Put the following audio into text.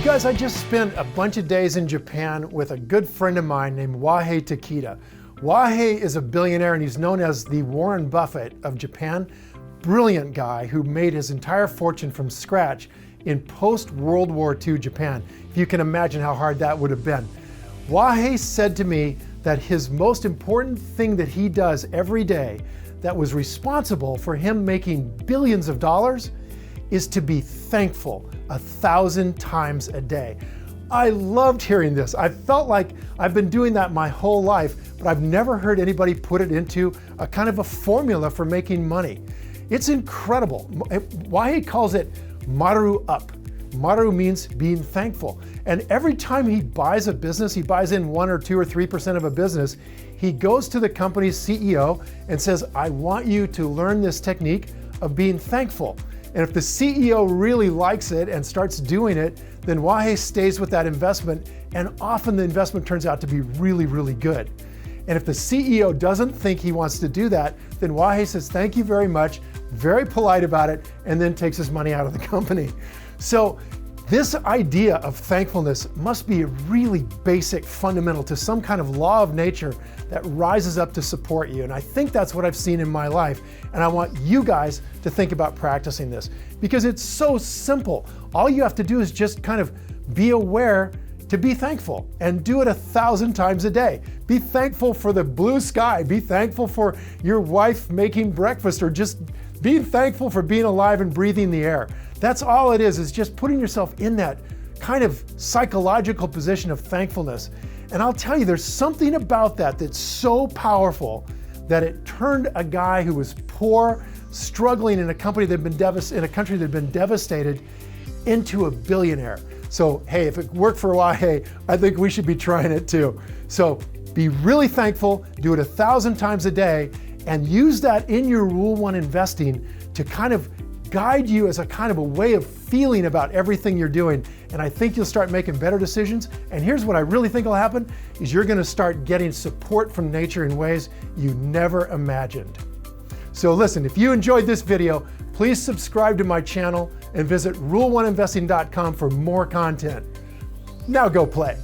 guys, I just spent a bunch of days in Japan with a good friend of mine named Wahei Takeda. Wahei is a billionaire and he's known as the Warren Buffett of Japan. Brilliant guy who made his entire fortune from scratch in post-World War II Japan. If you can imagine how hard that would have been. Wahei said to me that his most important thing that he does every day that was responsible for him making billions of dollars is to be thankful 1,000 times a day. I loved hearing this. I felt like I've been doing that my whole life, but I've never heard anybody put it into a kind of a formula for making money. It's incredible. Wahei calls it maru up. Maru means being thankful. And every time he buys a business, he buys in 1 or 2 or 3% of a business, he goes to the company's CEO and says, I want you to learn this technique of being thankful. And if the CEO really likes it and starts doing it, then Wahei stays with that investment, and often the investment turns out to be really, really good. And if the CEO doesn't think he wants to do that, then Wahei says, thank you very much, very polite about it, and then takes his money out of the company. So this idea of thankfulness must be a really basic, fundamental to some kind of law of nature that rises up to support you. And I think that's what I've seen in my life. And I want you guys to think about practicing this because it's so simple. All you have to do is just kind of be aware to be thankful and do it 1,000 times a day. Be thankful for the blue sky. Be thankful for your wife making breakfast, or just being thankful for being alive and breathing the air. That's all it is just putting yourself in that kind of psychological position of thankfulness. And I'll tell you, there's something about that that's so powerful that it turned a guy who was poor, struggling in a country that had been devastated, into a billionaire. So hey, if it worked for Wahei, I think we should be trying it too. So be really thankful, do it 1,000 times a day, and use that in your Rule 1 investing to kind of guide you as a kind of a way of feeling about everything you're doing. And I think you'll start making better decisions. And here's what I really think will happen is you're going to start getting support from nature in ways you never imagined. So listen, if you enjoyed this video, please subscribe to my channel and visit rule1investing.com for more content. Now go play.